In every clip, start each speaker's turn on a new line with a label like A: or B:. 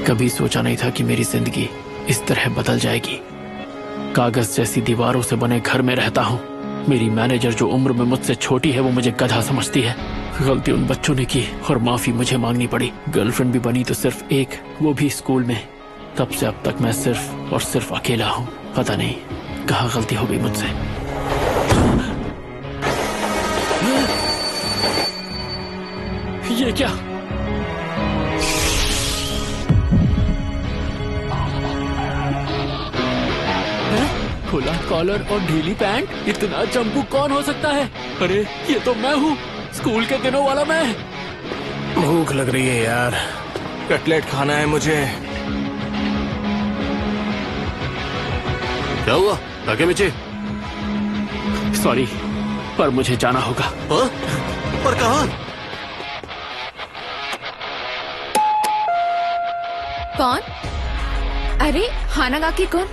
A: कभी सोचा नहीं था कि मेरी जिंदगी इस तरह बदल जाएगी। कागज जैसी दीवारों से बने घर में रहता हूँ। मेरी मैनेजर जो उम्र में मुझसे छोटी है वो मुझे गधा समझती है। गलती उन बच्चों ने की और माफी मुझे मांगनी पड़ी। गर्लफ्रेंड भी बनी तो सिर्फ एक, वो भी स्कूल में। तब से अब तक मैं सिर्फ और सिर्फ अकेला हूँ। पता नहीं कहाँ गलती हो गई मुझसे। ये क्या? खुला कॉलर और ढीली पैंट, इतना चंपू कौन हो सकता है? अरे ये तो मैं हूँ, स्कूल के दिनों वाला मैं।
B: भूख लग रही है यार, कटलेट खाना है मुझे।
C: क्या हुआ ताकेमिची?
A: सॉरी, पर मुझे जाना होगा।
C: हाँ? पर कहाँ?
D: कौन? अरे हानागाकी कौन?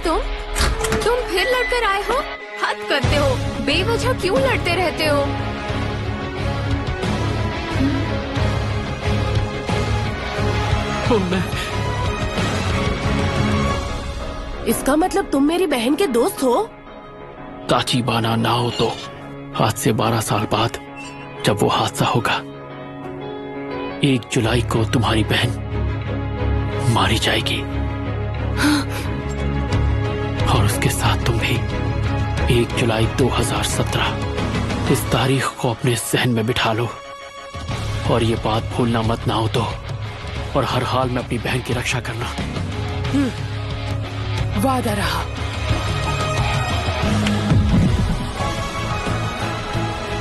D: तुम फिर लड़कर आए हो? हद करते हो, बेवजह क्यों लड़ते रहते हो?
A: मैं
E: इसका मतलब तुम मेरी बहन के दोस्त हो?
A: ताचिबाना नाओतो, आज से 12 साल बाद जब वो हादसा होगा, 1 जुलाई को तुम्हारी बहन मारी जाएगी। और उसके साथ तुम भी। 1 जुलाई 2017। इस तारीख को अपने जहन में बिठा लो और ये बात भूलना मत नाओतो। और हर हाल में अपनी बहन की रक्षा करना।
E: वादा रहा।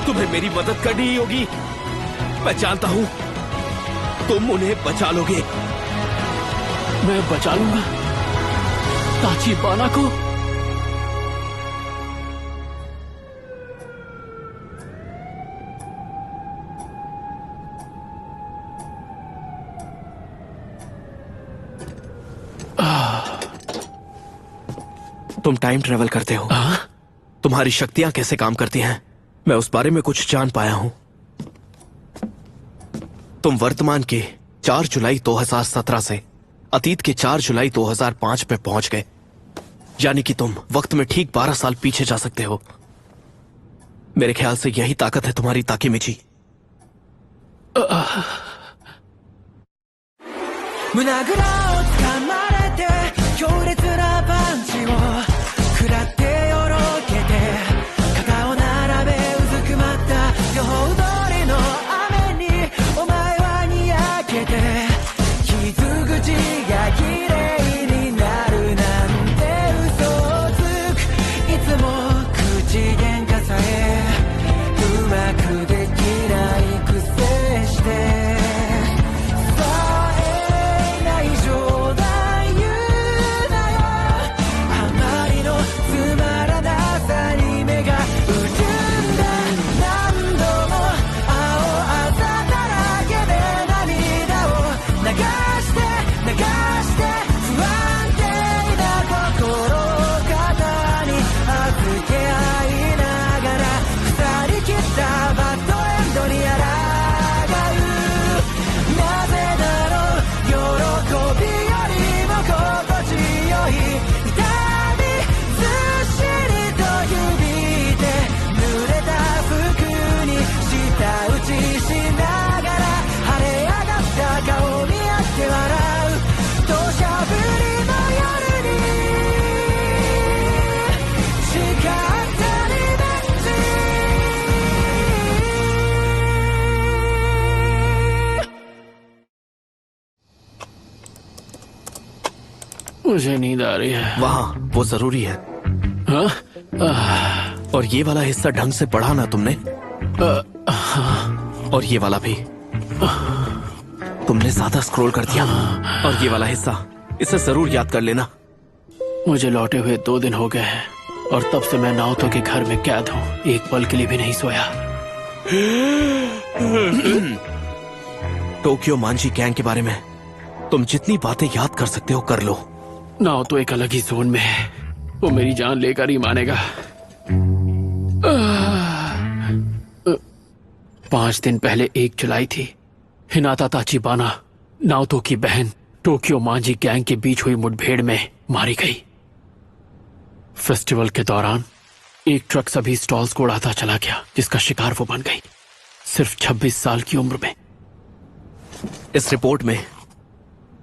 B: तुम्हें मेरी मदद करनी ही होगी। मैं जानता हूँ तुम उन्हें बचा लोगे।
A: मैं बचा लूंगा ताचिबाना को।
B: तुम टाइम ट्रेवल करते हो। तुम्हारी शक्तियां कैसे काम करती हैं, मैं उस बारे में कुछ जान पाया हूं। तुम वर्तमान के 4 जुलाई 2017 से अतीत के 4 जुलाई 2005 में पहुंच गए। यानी कि तुम वक्त में ठीक 12 साल पीछे जा सकते हो। मेरे ख्याल से यही ताकत है तुम्हारी ताकेमिची।
A: मुझे नींद आ रही है।
B: वहां वो जरूरी है। और ये वाला हिस्सा ढंग से पढ़ा ना तुमने? और ये वाला भी तुमने ज्यादा स्क्रॉल कर दिया। और ये वाला हिस्सा, इसे जरूर याद कर लेना।
A: मुझे लौटे हुए 2 दिन हो गए हैं और तब से मैं नाओतो के घर में कैद हूँ। एक पल के लिए भी नहीं सोया।
B: टोक्यो मांझी गैंग के बारे में तुम जितनी बातें याद कर सकते हो कर लो।
A: नाओतो एक अलग ही जोन में है। वो मेरी जान लेकर ही मानेगा। 5 दिन पहले 1 जुलाई थी। हिनाता ताचिबाना, नाओतो की बहन, टोक्यो मांझी गैंग के बीच हुई मुठभेड़ में मारी गई। फेस्टिवल के दौरान एक ट्रक सभी स्टॉल्स को उड़ाता चला गया, जिसका शिकार वो बन गई, सिर्फ 26 साल की उम्र में।
B: इस रिपोर्ट में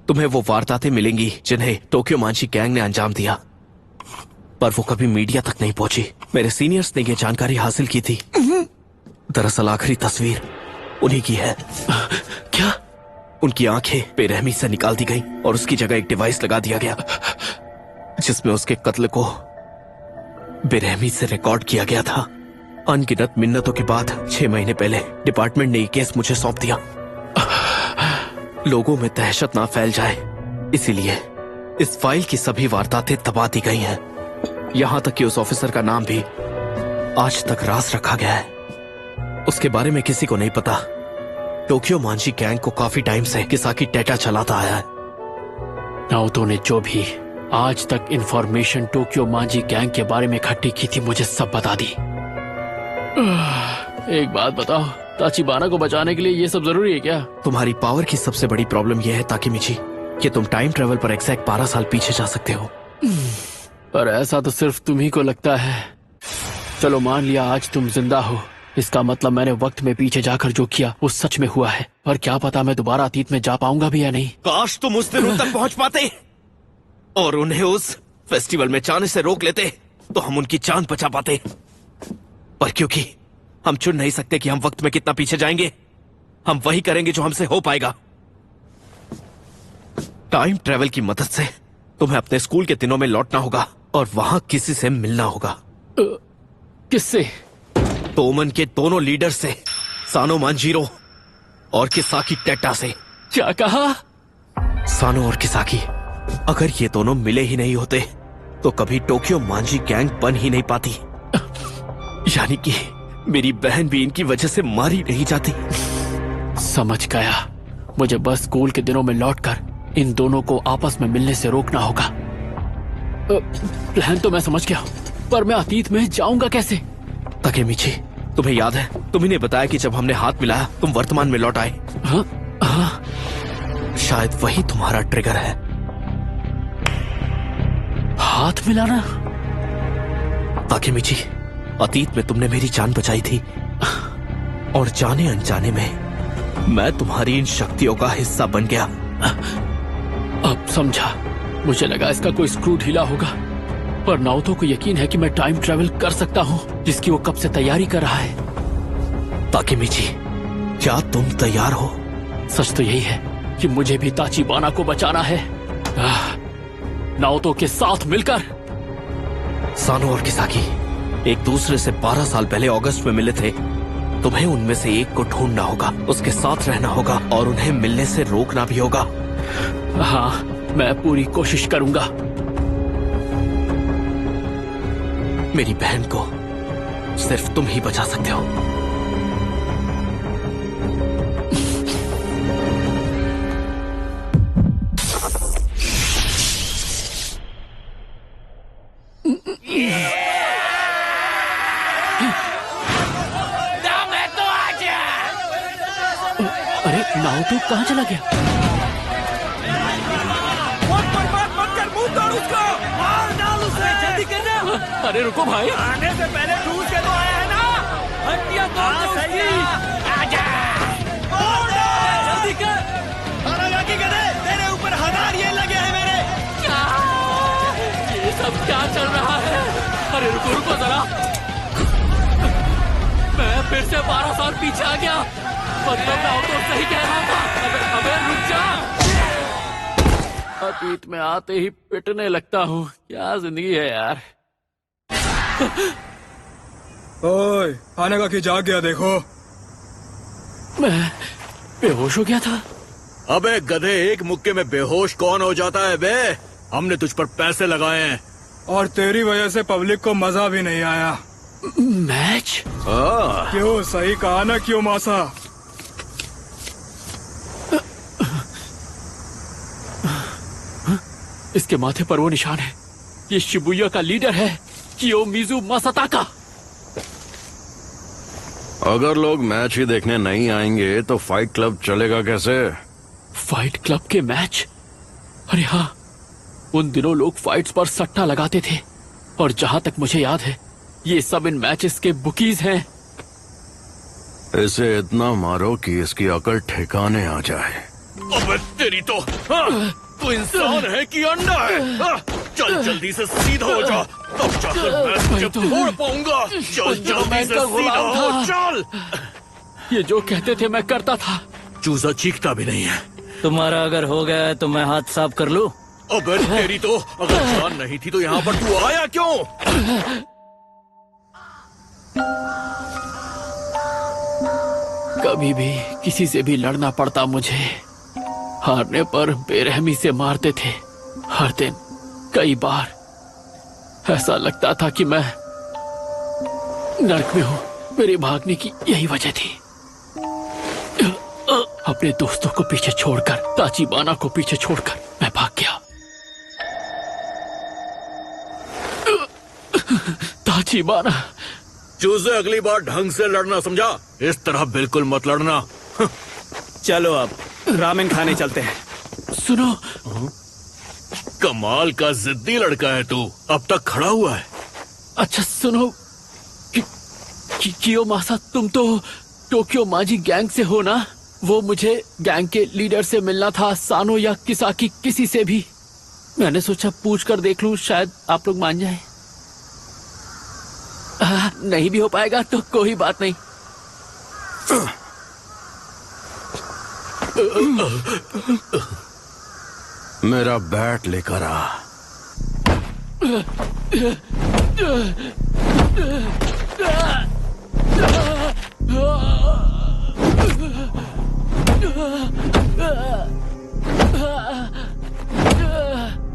B: तुम्हें वो वारदातें मिलेंगी जिन्हें टोक्यो मांझी गैंग ने अंजाम दिया, पर वो कभी मीडिया तक नहीं पहुंची। मेरे सीनियर्स ने ये जानकारी हासिल की थी। दरअसल आखिरी तस्वीर उन्हीं की है।
A: क्या?
B: उनकी आंखें बेरहमी से निकाल दी गई और उसकी जगह एक डिवाइस लगा दिया गया जिसमें उसके कत्ल को बेरहमी से रिकॉर्ड किया गया था। अनगिनत मिन्नतों के बाद 6 महीने पहले डिपार्टमेंट ने ये केस मुझे सौंप दिया। लोगों में दहशत ना फैल जाए इसीलिए इस फाइल की सभी वारदातें दबा दी गई हैं। यहां तक कि उस ऑफिसर का नाम भी आज तक राज रखा गया है। उसके बारे में किसी को नहीं पता। टोक्यो मांझी गैंग को काफी टाइम से किसाकी टेटा चलाता आया है।
A: नाओतो ने जो भी आज तक इंफॉर्मेशन टोक्यो मांझी गैंग के बारे में इकट्ठी की थी मुझे सब बता दी। एक बात बताओ, ताचिबाना को बचाने के लिए ये सब जरूरी है क्या?
B: तुम्हारी पावर की सबसे बड़ी प्रॉब्लम यह है ताकेमिची कि तुम टाइम ट्रेवल पर एग्जैक्ट 12 साल पीछे जा सकते हो।
A: पर ऐसा तो सिर्फ तुम्ही को लगता है। चलो मान लिया आज तुम जिंदा हो, इसका मतलब मैंने वक्त में पीछे जाकर जो किया वो सच में हुआ है। पर क्या पता मैं दोबारा अतीत में जा पाऊंगा भी या नहीं।
B: काश तुम उस दिन उन तक पहुंच पाते और उन्हें उस फेस्टिवल में जाने से रोक लेते तो हम उनकी जान बचा पाते। पर क्योंकि हम चुन नहीं सकते कि हम वक्त में कितना पीछे जाएंगे, हम वही करेंगे जो हमसे हो पाएगा। टाइम ट्रेवल की मदद से तुम्हें अपने स्कूल के दिनों में लौटना होगा और वहां किसी से मिलना होगा।
A: किससे?
B: तोमन के दोनों लीडर से, सानो मांजीरो और किसाकी टेटा से।
A: क्या कहा?
B: सानो और किसाकी, अगर ये दोनों मिले ही नहीं होते तो कभी टोक्यो मांझी गैंग बन ही नहीं पाती। यानी कि मेरी बहन भी इनकी वजह से मारी नहीं जाती।
A: समझ गया। मुझे बस स्कूल के दिनों में लौटकर इन दोनों को आपस में मिलने से रोकना होगा। प्लान तो मैं समझ गया, पर मैं अतीत में जाऊंगा कैसे?
B: ताकेमिची, तुम्हें याद है तुम्ही ने बताया कि जब हमने हाथ मिलाया तुम वर्तमान में लौट आए।
A: हाँ? हाँ?
B: शायद वही तुम्हारा ट्रिगर है।
A: हाथ मिलाना?
B: ताकेमिची, अतीत में तुमने मेरी जान बचाई थी और जाने अनजाने में मैं तुम्हारी इन शक्तियों का हिस्सा बन गया।
A: अब समझा। मुझे लगा इसका कोई स्क्रू ढीला होगा, पर नाओतो को यकीन है कि मैं टाइम ट्रेवल कर सकता हूँ, जिसकी वो कब से तैयारी कर रहा है।
B: ताकेमिची, क्या तुम तैयार हो?
A: सच तो यही है कि मुझे भी ताचिबाना को बचाना है। नाओतो के साथ मिलकर।
B: सानो और किसाकी एक दूसरे से 12 साल पहले अगस्त में मिले थे। तुम्हें उनमें से एक को ढूंढना होगा, उसके साथ रहना होगा और उन्हें मिलने से रोकना भी होगा।
A: हाँ, मैं पूरी कोशिश करूंगा।
B: मेरी बहन को सिर्फ तुम ही बचा सकते हो।
A: अरे नाओतो कहाँ चला गया? अरे रुको भाई,
F: आने से पहले ठूस के तो आया है ना। हड्डियां तोड़ दो उसकी। आजा। जल्दी कर। हानागाकी गधे, तेरे ऊपर 1000 ये लगे हैं मेरे।
A: क्या? ये सब क्या चल रहा है? अरे रुको रुको जरा, मैं फिर से 12 साल पीछे आ गया। मतलब मैं तो सही कह रहा था। अबे रुक जा। अतीत में आते ही पिटने लगता हूँ। क्या जिंदगी है यार।
F: ओए, हानागाकी जाग गया देखो।
A: मैं बेहोश हो गया था।
C: अबे गधे, एक मुक्के में बेहोश कौन हो जाता है बे? हमने तुझ पर पैसे लगाए हैं।
F: और तेरी वजह से पब्लिक को मजा भी नहीं आया।
A: मैच?
F: क्यों, सही कहा ना क्यों मासा?
A: इसके माथे पर वो निशान है। ये शिबुया का लीडर है, कियोमिज़ु मासाताका।
C: अगर लोग मैच ही देखने नहीं आएंगे तो फाइट क्लब चलेगा कैसे?
A: फाइट क्लब के मैच? अरे हाँ, उन दिनों लोग फाइट्स पर सट्टा लगाते थे, और जहां तक मुझे याद है ये सब इन मैचेस के बुकीज हैं।
C: इसे इतना मारो कि इसकी अकल ठिकाने आ जाए। अबे तेरी तो, तू इंसान है कि अंडा है? चल जल्दी से सीधा हो जा, तब जाकर मैं तुझे तोड़ पाऊंगा। चल जल्दी से सीधा हो, चल।
A: ये जो कहते थे मैं करता था।
C: चूजा चीखता भी नहीं है।
F: तुम्हारा अगर हो गया है तो मैं हाथ साफ कर लूं?
C: अबे तेरी तो, अगर जान नहीं थी तो यहाँ पर तू आया क्यों?
A: कभी भी किसी से भी लड़ना पड़ता मुझे, हारने पर बेरहमी से मारते थे। हर दिन कई बार ऐसा लगता था कि मैं नर्क में हूँ। मेरे भागने की यही वजह थी। अपने दोस्तों को पीछे छोड़कर, ताचिबाना को पीछे छोड़कर मैं भाग गया। ताचिबाना,
C: चूजे अगली बार ढंग से लड़ना, समझा? इस तरह बिल्कुल मत लड़ना।
F: चलो अब रामेन खाने चलते हैं।
A: सुनो,
C: कमाल का जिद्दी लड़का है तू, अब तक खड़ा हुआ है।
A: अच्छा सुनो, कियोमासा, तुम तो टोक्यो माजी गैंग से हो ना? वो मुझे गैंग के लीडर से मिलना था, सानो या किसाकी, किसी से भी। मैंने सोचा पूछ कर देख लूं, शायद आप लोग मान जाएं। नहीं भी हो पाएगा तो कोई बात नहीं।
C: मेरा बैट लेकर आ।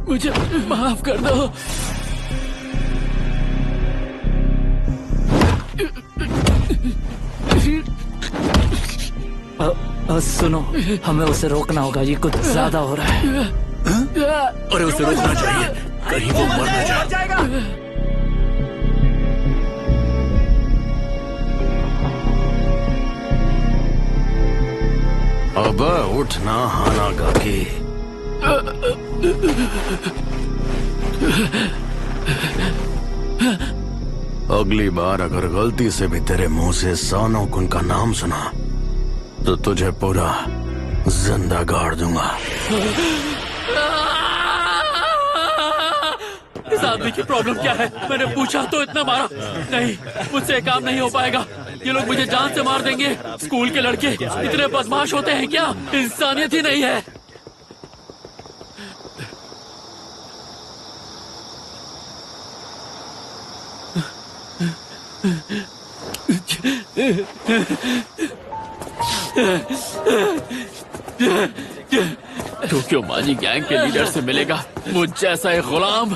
A: मुझे माफ कर दो।
F: सुनो, हमें उसे रोकना होगा, ये कुछ ज्यादा हो रहा है।
C: अरे उसे रोकना चाहिए, कहीं वो मर न जाए। अब उठना हानागाकी। अगली बार अगर गलती से भी तेरे मुंह से सानो कुन का नाम सुना तो तुझे पूरा जिंदा गाड़ दूंगा।
A: इस आदमी की प्रॉब्लम क्या है? मैंने पूछा तो इतना मारा। नहीं, मुझसे काम नहीं हो पाएगा। ये लोग मुझे जान से मार देंगे। स्कूल के लड़के इतने बदमाश होते हैं क्या? इंसानियत ही नहीं है। टोक्यो माजी गैंग के लीडर से मिलेगा मुझ जैसा एक गुलाम?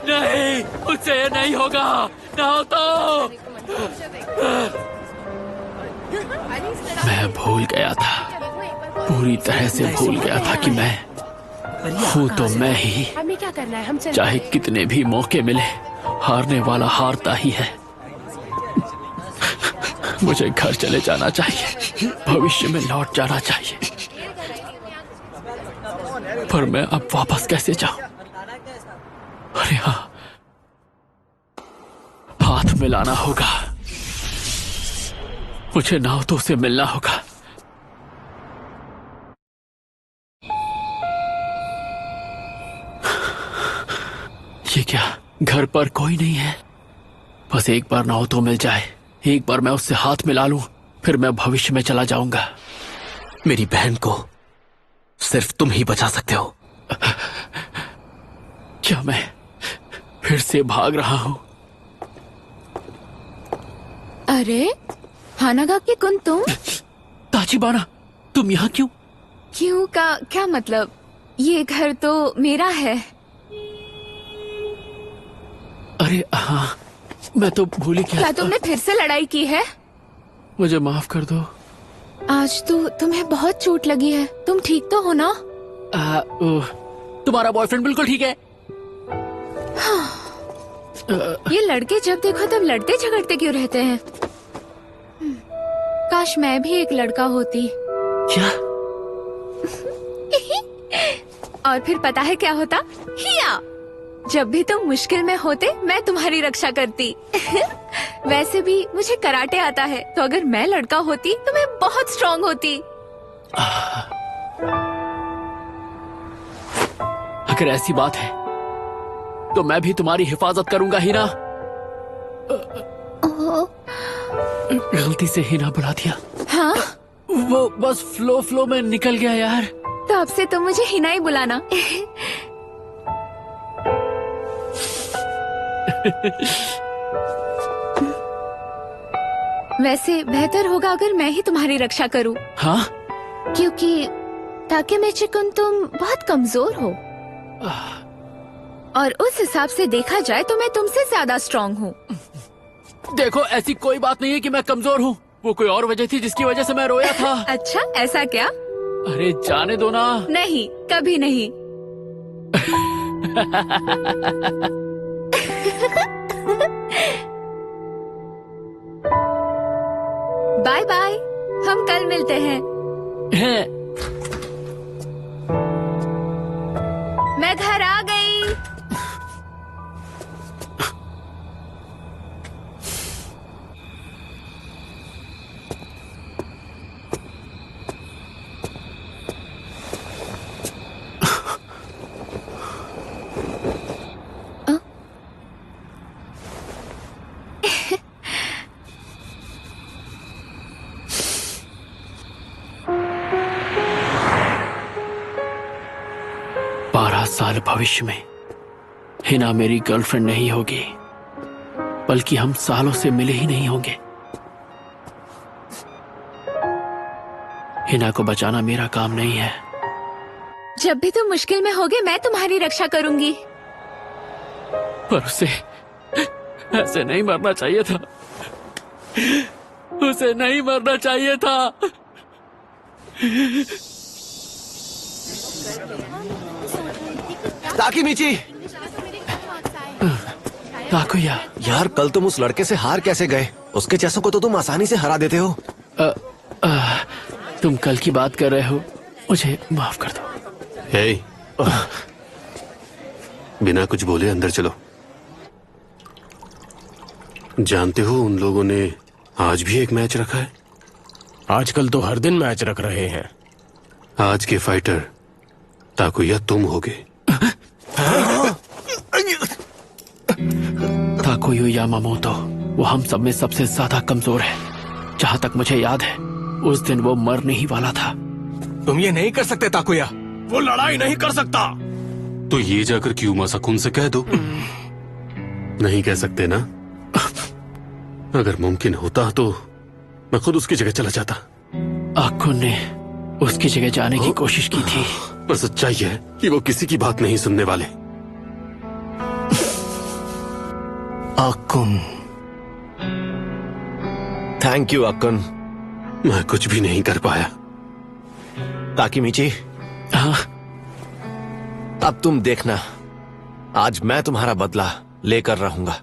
A: नहीं, मुझसे ये नहीं होगा। ना हो तो मैं भूल गया था, पूरी तरह से भूल गया था कि मैं हूँ तो मैं ही।
E: हमें क्या करना है? हम चलते
A: चाहे
E: हैं।
A: कितने भी मौके मिले, हारने वाला हारता ही है। मुझे घर चले जाना चाहिए, भविष्य में लौट जाना चाहिए, पर मैं अब वापस कैसे जाऊं? अरे हाँ, हाथ मिलाना होगा। मुझे नाओतो से मिलना होगा। ये क्या, घर पर कोई नहीं है? बस एक बार नाओतो मिल जाए, एक बार मैं उससे हाथ मिला लूं, फिर मैं भविष्य में चला जाऊंगा।
B: मेरी बहन को सिर्फ तुम ही बचा सकते हो।
A: क्या मैं फिर से भाग रहा हूं?
D: अरे हानागाकी कुन, तुम?
A: ताचिबाना, तुम यहाँ क्यों?
D: क्यों का क्या मतलब? ये घर तो मेरा है।
A: अरे हाँ, मैं तो भूल ही
D: क्या
A: गया।
D: तुमने फिर से लड़ाई की है?
A: मुझे माफ कर दो।
D: आज तो तुम्हें बहुत चोट लगी है। तुम ठीक तो हो ना?
A: तुम्हारा बॉयफ्रेंड बिल्कुल ठीक है।
D: ये लड़के जब देखो तब लड़ते झगड़ते क्यों रहते हैं? काश मैं भी एक लड़का होती।
A: क्या?
D: और फिर पता है क्या होता? हिया, जब भी तुम मुश्किल में होते मैं तुम्हारी रक्षा करती। वैसे भी मुझे कराटे आता है, तो अगर मैं लड़का होती तो मैं बहुत स्ट्रांग होती।
A: अगर ऐसी बात है तो मैं भी तुम्हारी हिफाजत करूंगा हिना। गलती से हिना बुला दिया।
D: हाँ,
A: वो बस फ्लो में निकल गया यार।
D: तो अब से तुम मुझे हिना ही बुलाना। वैसे बेहतर होगा अगर मैं ही तुम्हारी रक्षा करूं,
A: हाँ?
D: क्योंकि ताकेमिची-कुन तुम बहुत कमजोर हो और उस हिसाब से देखा जाए तो मैं तुमसे ज्यादा स्ट्रांग हूँ।
A: देखो, ऐसी कोई बात नहीं है कि मैं कमजोर हूँ। वो कोई और वजह थी जिसकी वजह से मैं रोया था।
D: अच्छा, ऐसा क्या?
A: अरे जाने दो ना।
D: नहीं, कभी नहीं। बाय बाय, हम कल मिलते हैं। मैं घर आ गई।
A: साल भविष्य में हिना मेरी गर्लफ्रेंड नहीं होगी, बल्कि हम सालों से मिले ही नहीं होंगे। हिना को बचाना मेरा काम नहीं है।
D: जब भी तुम मुश्किल में होगे मैं तुम्हारी रक्षा करूंगी।
A: पर उसे ऐसे नहीं मरना चाहिए था। उसे नहीं मरना चाहिए था।
B: ताकेमिची!
A: ताकुया,
B: यार कल तुम उस लड़के से हार कैसे गए? उसके जैसों को तो तुम आसानी से हरा देते हो।
A: तुम कल की बात कर रहे हो, मुझे माफ कर दो।
C: हे, बिना कुछ बोले अंदर चलो। जानते हो उन लोगों ने आज भी एक मैच रखा है।
G: आजकल तो हर दिन मैच रख रहे हैं।
C: आज के फाइटर ताकुया तुम होगे।
A: ताकुयो यामामोतो, वो हम सब में सबसे ज्यादा कमजोर है। जहाँ तक मुझे याद है उस दिन वो मरने ही वाला था।
G: तुम ये नहीं कर सकते ताकुया, वो लड़ाई नहीं कर सकता।
C: तो ये जाकर क्यूमासा-कुन से कह दो। नहीं कह सकते ना? अगर मुमकिन होता तो मैं खुद उसकी जगह चला जाता।
A: आकुन ने उसकी जगह जाने की कोशिश की थी,
C: पर सच्चाई है कि वो किसी की बात नहीं सुनने वाले।
B: आकुन, थैंक यू आकुन।
C: मैं कुछ भी नहीं कर पाया।
B: ताकेमिची,
A: हाँ?
B: अब तुम देखना, आज मैं तुम्हारा बदला लेकर रहूंगा।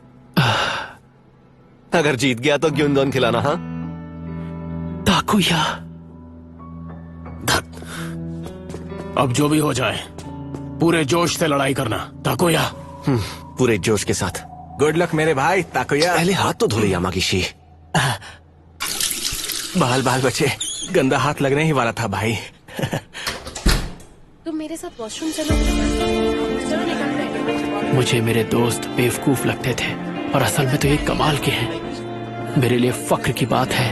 B: अगर जीत गया तो ग्युंदोन खिलाना। हाँ
A: ताकुया,
G: अब जो भी हो जाए पूरे जोश से लड़ाई करना ताकुया।
B: पूरे जोश के साथ।
G: गुड लक मेरे भाई ताकुया।
B: पहले हाथ तो धो ले यामागिशी।
G: बाल बाल बचे, गंदा हाथ लगने ही वाला था भाई।
E: तुम मेरे साथ वॉशरूम चलो। चलो निकल रहे।
A: मुझे मेरे दोस्त बेवकूफ लगते थे और असल में तो ये कमाल के हैं। मेरे लिए फक्र की बात है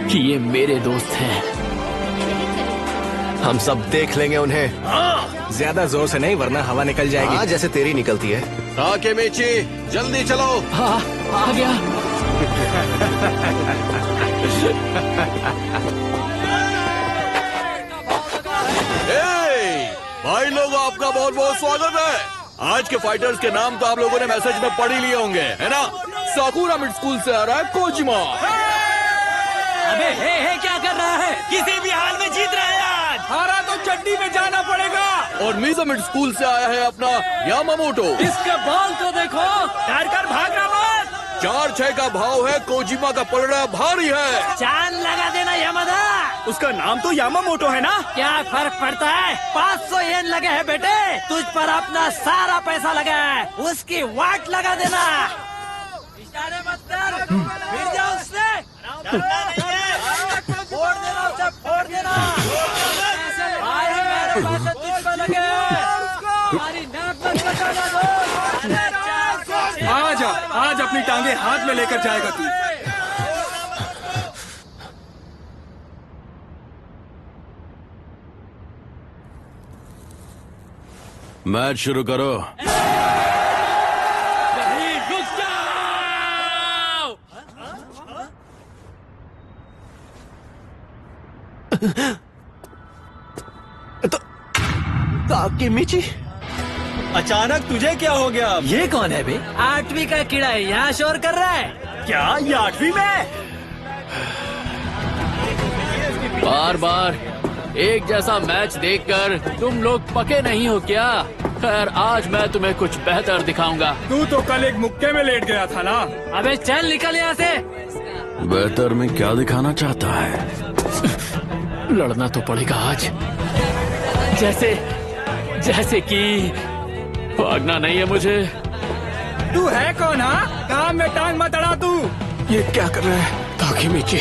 A: कि ये मेरे दोस्त हैं।
B: हम सब देख लेंगे उन्हें।
G: ज्यादा जोर से नहीं वरना हवा निकल जाएगी।
B: हाँ, जैसे तेरी निकलती है।
C: ताकेमिची, जल्दी चलो।
A: हाँ, आ गया।
C: भाई लोग, आपका बहुत बहुत स्वागत है। आज के फाइटर्स के नाम तो आप लोगों ने मैसेज में पढ़ ही लिए होंगे, है ना? साकुरा मिड स्कूल से आ रहा है कोजिमा।
F: अबे हे क्या कर रहा है? किसी भी हाल में जीत रहा है आज। हारा तो चड्डी में जाना पड़ेगा।
C: और मीजा मिड स्कूल से आया है अपना यामामोटो।
F: इसके बॉल को देखो, डर कर भागना मत।
C: 4-6 का भाव है। कोजिमा का पलड़ा भारी है।
F: चांद लगा देना यामादा। उसका नाम तो यामामोटो है ना।
H: क्या फर्क पड़ता है, 500 येन लगे हैं बेटे, तुझ पर अपना सारा पैसा लगा है, उसकी वाट लगा देना। इशारे मत कर, फिर जा उससे, फोड़ देना उसे, फोड़ देना। भाई मेरे पैसे तुझ पर लगे, हमारी नाक मत कटाना दो।
F: आज अपनी टांगे हाथ में लेकर जाएगा तू।
C: मैच शुरू करो।
H: नहीं, रुक जाओ।
B: ताकेमिची,
F: अचानक तुझे क्या हो गया?
H: ये कौन है बे? 8वीं का कीड़ा है, यहाँ शोर कर रहा है।
F: क्या ये 8वीं में?
A: बार बार एक जैसा मैच देखकर तुम लोग पके नहीं हो क्या? खैर आज मैं तुम्हें कुछ बेहतर दिखाऊंगा।
F: तू तो कल एक मुक्के में लेट गया था ना।
H: अबे चल निकल यहाँ से।
C: बेहतर में क्या दिखाना चाहता है?
A: लड़ना तो पड़ेगा आज, जैसे कि भागना नहीं है मुझे।
F: तू है कौन? हाँ, काम में टांग मत अड़ा तू।
B: ये क्या कर रहा है?
A: ताकेमिची,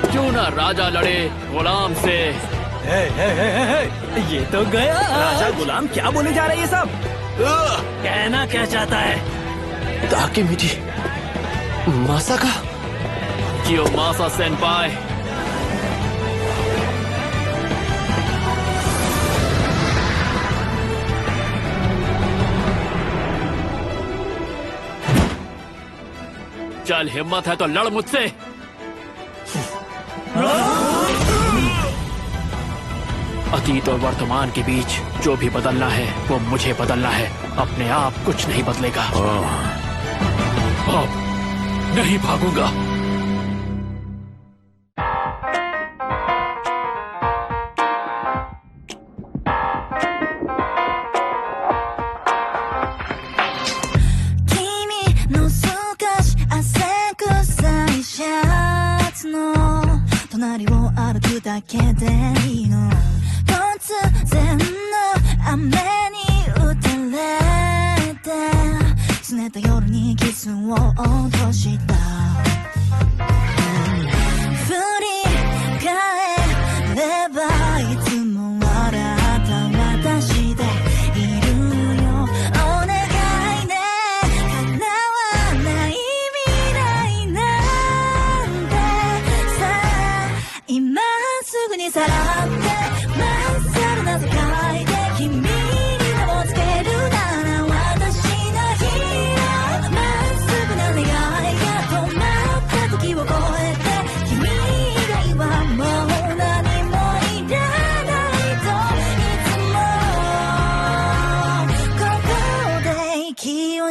A: क्यों ना राजा लड़े गुलाम से।
F: ये तो गया। राजा गुलाम क्या बोले जा रहे हैं ये सब?
H: कहना क्या चाहता है?
B: ताकेमिची, मासाका?
A: कियोमासा सेनपाई, चल हिम्मत है तो लड़ मुझसे। अतीत और वर्तमान के बीच जो भी बदलना है वो मुझे बदलना है, अपने आप कुछ नहीं बदलेगा। अब नहीं भागूंगा।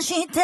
I: して